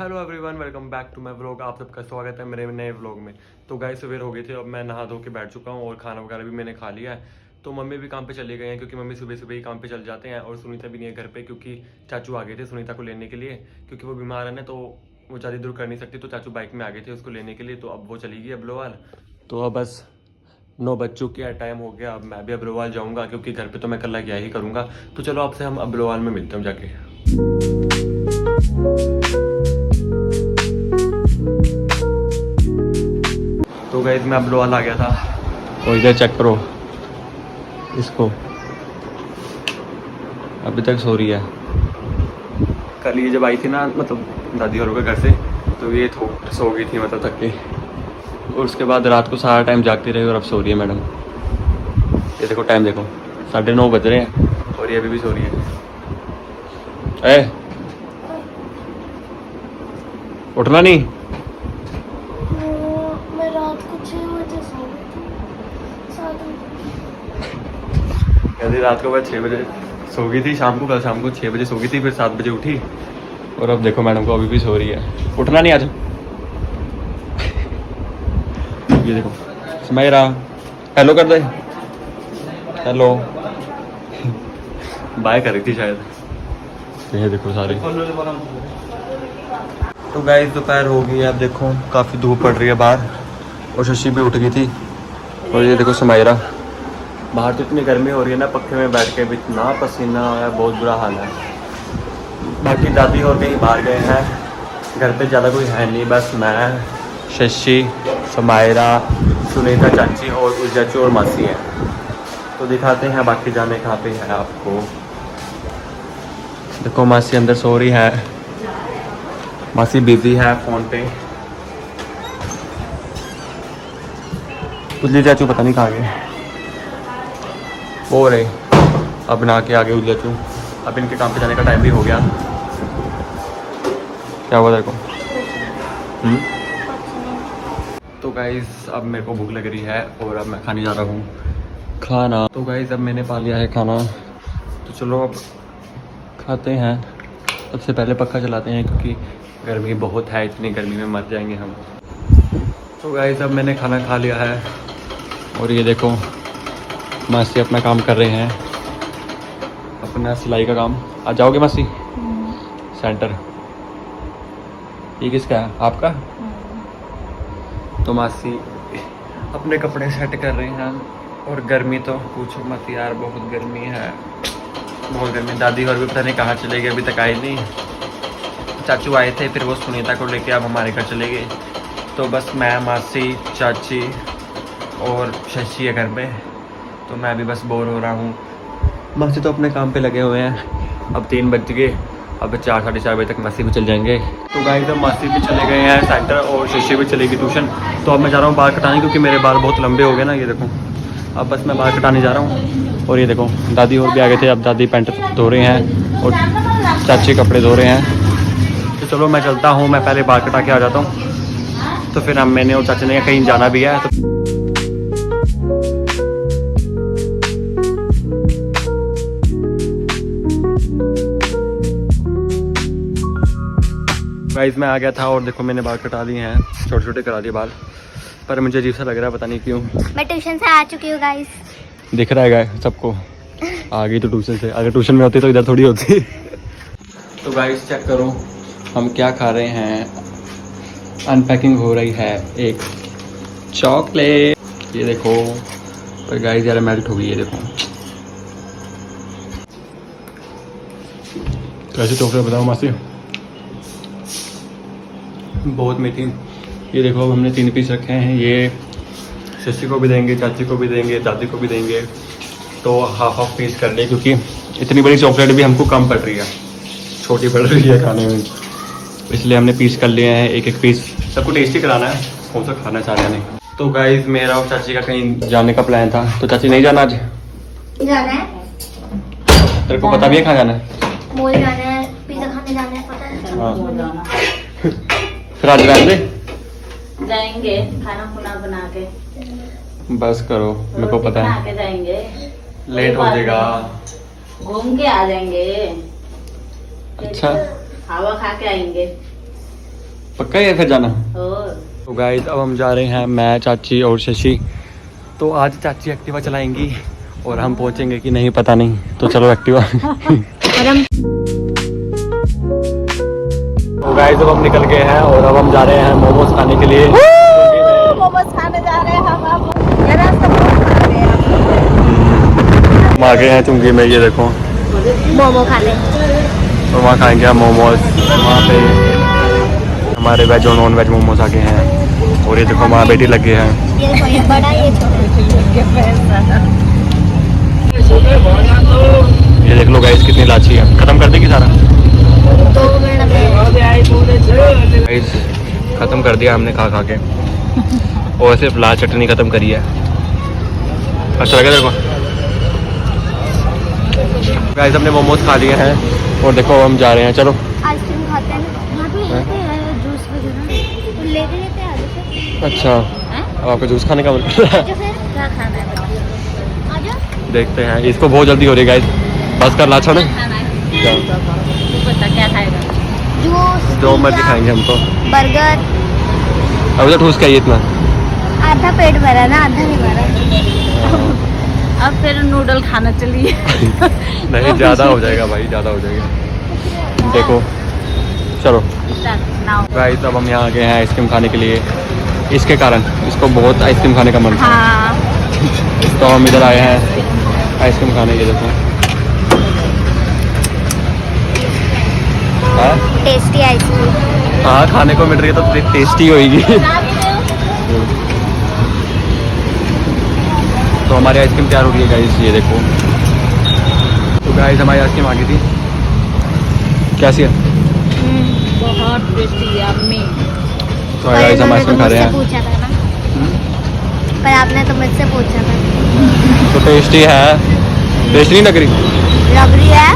Hello everyone, welcome back to my vlog. आप सबका स्वागत है मेरे नए व्लॉग में। तो गाइस सवेर हो गई थी, अब मैं नहा धो के बैठ चुका हूँ और खाना वगैरह भी मैंने खा लिया है। तो मम्मी भी काम पे चले गए हैं क्योंकि मम्मी सुबह सुबह ही काम पे चल जाते हैं। और सुनीता भी नहीं है घर पे क्योंकि चाचू आ गए थे सुनीता को लेने के लिए, क्योंकि वो बीमार है ना, तो वो ज़्यादा दूर कर नहीं सकती। तो चाचू बाइक में आ गए थे उसको लेने के लिए, तो अब वो चली गई अब्लोवाल। तो अब बस 9 बज चुके हैं, टाइम हो गया। अब मैं भी अब्लोवाल जाऊँगा क्योंकि घर पर तो मैं कल क्या ही करूँगा। तो चलो आपसे हम अब्लोवाल में मिलते हैं जाके। तो गाइस मैं अब्लोवाल आ गया था और इधर चेक करो इसको, अभी तक सो रही है। कल ये जब आई थी ना, मतलब दादी और के घर से, तो ये सो गई थी मतलब थक के। और उसके बाद रात को सारा टाइम जागती रही और अब सो रही है मैडम। ये देखो टाइम देखो, 9:30 बज रहे हैं और ये अभी भी सो रही है। उठना नहीं। मैं रात को 6 बजे सो गई थी, 7 कहती रात को बस 6 बजे सो गई थी, शाम को कल शाम को 6 बजे सो गई थी, फिर 7 बजे उठी और अब देखो मैडम को अभी भी सो रही है। उठना नहीं आज। ये देखो सुमैरा, हेलो कर दे, हेलो। बाय कर रही थी शायद। ये देखो सारे। तो गाइस दोपहर हो गई है, अब देखो काफ़ी धूप पड़ रही है बाहर और शशि भी उठ गई थी। और ये देखो सुमैरा, बाहर तो इतनी गर्मी हो रही है ना, पक्के में बैठ के भी इतना पसीना है, बहुत बुरा हाल है। बाकी दादी और कहीं बाहर गए हैं, घर पे ज़्यादा कोई है नहीं, बस मैं, शशि, सुमैरा, सुनीता चाची और उस चाचू और मासी है। तो दिखाते हैं बाकी जाने कहाँ पे है आपको। देखो मासी अंदर सो रही है, मासी बिजी है फ़ोन पे। उजली चाचू पता नहीं कहाँ गए, वो रहे अब ना के आगे उजली चाचू। अब इनके काम पे जाने का टाइम भी हो गया। क्या हुआ तेरे को? तो गाइज़ अब मेरे को भूख लग रही है और अब मैं खाने जा रहा हूँ खाना। तो गाइज़ अब मैंने पा लिया है खाना, तो चलो अब खाते हैं। सबसे पहले पक्का चलाते हैं क्योंकि गर्मी बहुत है, इतनी गर्मी में मर जाएंगे हम। तो गाइस अब मैंने खाना खा लिया है और ये देखो मासी अपना काम कर रहे हैं, अपना सिलाई का काम। आ जाओगे मासी? सेंटर ये किसका है? आपका? तो मासी अपने कपड़े सेट कर रहे हैं और गर्मी तो पूछो मत यार, बहुत गर्मी है, बहुत गर्मी। दादी और भी पता नहीं कहाँ चले गए, अभी तक आई नहीं। चाचू आए थे, फिर वो सुनीता को लेके अब हमारे घर चले गए। तो बस मैं, मासी, चाची और शशि है घर पे। तो मैं भी बस बोर हो रहा हूँ। मासी तो अपने काम पे लगे हुए हैं। अब 3 बज गए, अब 4 साढ़े 4 बजे तक मासी भी चल जाएंगे। तो गाइस अब मासी भी चले गए हैं सेंटर और शशि भी चलेगी ट्यूशन। तो अब मैं जा रहा हूँ बाल कटाने क्योंकि मेरे बाल बहुत लंबे हो गए ना, ये देखो। अब बस मैं बाल कटाने जा रहा हूँ। और ये देखो दादी और भी आ गए थे, अब दादी पैंट धो रहे हैं और चाची कपड़े धो रहे हैं। तो चलो मैं चलता हूँ, मैं पहले बाल कटा के आ जाता हूँ। तो फिर मैंने और चाचा ने कहीं जाना भी है। तो गाइस मैं आ गया था और देखो मैंने बाल कटा लिए हैं, छोटे छोटे करा दिए बाल, पर मुझे अजीब सा लग रहा है, पता नहीं क्यों। मैं ट्यूशन से आ चुकी हूँ गाइस, दिख रहा है गाइस सबको। आ गई तो ट्यूशन से, अगर ट्यूशन में होती तो इधर थोड़ी होती। तो गाइस चेक करो हम क्या खा रहे हैं। अनपैकिंग हो रही है एक चॉकलेट, ये देखो। पर गाइस यार मेल्ट हो गई है, देखो कैसी चॉकलेट बताओ मासी? बहुत मीठी। ये देखो अब हमने 3 पीस रखे हैं, ये शशि को भी देंगे, चाची को भी देंगे, दादी को भी देंगे। तो हाफ पीस कर ले क्योंकि इतनी बड़ी चॉकलेट भी हमको कम पड़ रही है, छोटी पड़ रही है खाने में, इसलिए हमने पीस कर लिए हैं एक पीस। सबको टेस्टी कराना है, कौन सा खाना चाह रहे हैं नहीं। तो गाइस मेरा और चाची का कहीं जाने का प्लान था। तो चाची नहीं जाना आज? जाना है। तेरे को पता भी है कहाँ जाना है? मॉल जाना है, पिज्जा खाने जाना है, पता है। हाँ फिर आज रहने दे, जाएंगे खाना खुना बना के। बस करो, मेरे को पता है के जाएंगे, लेट हो जाएगा। घूम के आ जाएंगे। अच्छा हवा खा के आएंगे। पक्का ही है फिर जाना? और तो गाइस अब हम जा रहे हैं, मैं, चाची और शशि। तो आज चाची एक्टिवा चलाएंगी और हम पहुंचेंगे कि नहीं पता नहीं, तो चलो एक्टिवा। तो गाइस अब हम निकल गए हैं और अब हम जा रहे हैं मोमोज खाने के लिए। मोमोज खाने जा रहे हैं हम अब। ये रास्ता बहुत खराब है। हम आ गए हैं चुंगी में, ये देखो मोमो खाने। तो वहाँ खाएंगे हम मोमोज। वहाँ पे हमारे वेज और नॉन वेज मोमोज आ गए हैं और ये देखो वहाँ बेटी लगे हैं। ये देखो, ये बड़ा, ये ये देख लो गाइस कितनी लाची है। खत्म कर देगी सारा? 2 मिनट में। गाइस खत्म कर दिया हमने खा के, और सिर्फ लाल चटनी खत्म करी है। अच्छा लगा तेरे को? गाइस हमने मोमोज खा लिए हैं और देखो हम जा रहे हैं। चलो आइसक्रीम खाते हैं ना, यहाँ पे लेते हैं जूस वगैरह, तो लेते लेते आगे से। अच्छा, अब आपको जूस खाने का मन कर रहा है? आजा फिर, क्या खाना है बताओ? आजा। देखते हैं, इसको बहुत जल्दी हो रही है गाइस। बस कर लाछा ने खाना है तू बता क्या खाएगा? जूस, जो मर्जी पिज़्ज़ा, खाएंगे हम तो। बर्गर। अब तो ठूस खाइए इतना। आधा पेट भरा ना, आधा नहीं भरा। अब फिर नूडल खाना चलिए। नहीं ज़्यादा हो जाएगा भाई, ज़्यादा हो जाएगा। देखो चलो नाउ गाइस अब हम यहाँ आ गए हैं आइसक्रीम खाने के लिए। इसके कारण इसको बहुत आइसक्रीम खाने का मन था। हाँ तो हम इधर आए हैं आइसक्रीम खाने के। देखो हाँ टेस्टी आइसक्रीम। हाँ, खाने को मिल रही है तो टेस्टी होगी। तो हमारी आइसक्रीम तैयार हो गई है गाइस, ये देखो। तो गाइस हमारी आइसक्रीम आ गई थी। कैसी है? बहुत टेस्टी यम्मी। तो गाइस हम आइसक्रीम खा रहे हैं। पूछा था ना, पर आपने तो मुझसे पूछा था। तो टेस्टी है? टेस्टी नहीं लग रही? लग रही है।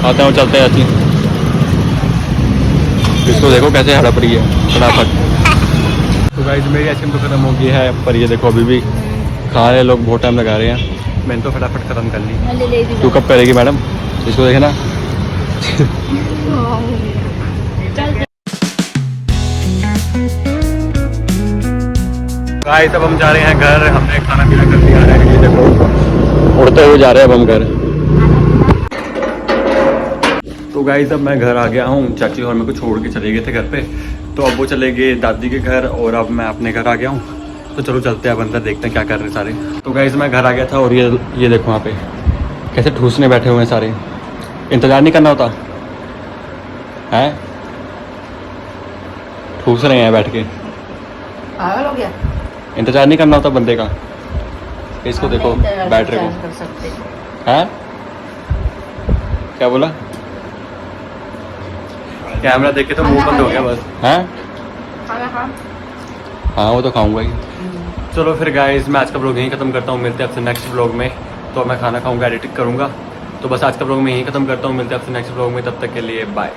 आते हैं और चलते हैं। अच्छी इसको देखो कैसे हड़प रही है फटाफट। तो गाइस मेरी आइसक्रीम तो खत्म हो गई है, पर ये देखो अभी भी खा रहे लोग, बहुत टाइम लगा रहे हैं। मैंने तो फटाफट खत्म कर ली। तू कब करेगी मैडम? इसको देखना। गाइस अब हम जा रहे हैं घर। हमने खाना पीना कर लिया है, ये देखो उड़ते हुए जा रहे हैं अब हम घर। तो गाइस अब मैं घर आ गया हूँ। चाची और मेरे को छोड़ के चले गए थे घर पे, तो अब वो चले गए दादी के घर और अब मैं अपने घर आ गया हूँ। तो चलो चलते हैं अब अंदर, देखते हैं क्या कर रहे हैं सारे। तो गाइस मैं घर आ गया था और ये देखो वहाँ पे कैसे ठूसने बैठे हुए हैं सारे। इंतज़ार नहीं करना होता है? ठूस रहे हैं बैठ के। पागल हो गया? इंतज़ार नहीं करना होता बंदे का। इसको देखो बैठ रहे को कर सकते है। क्या बोला? कैमरा देख के तो मुंह बंद हो गया बस। हैं? हाँ वो तो खाऊंगा ही। चलो फिर गाइस मैं आज का ब्लॉग यहीं खत्म करता हूँ। मिलते हैं आपसे नेक्स्ट ब्लॉग में। तो मैं खाना खाऊंगा, एडिटिंग करूंगा। तो बस आज का ब्लॉग मैं यहीं खत्म करता हूँ। मिलते हैं आपसे नेक्स्ट ब्लॉग में, तब तक के लिए बाय।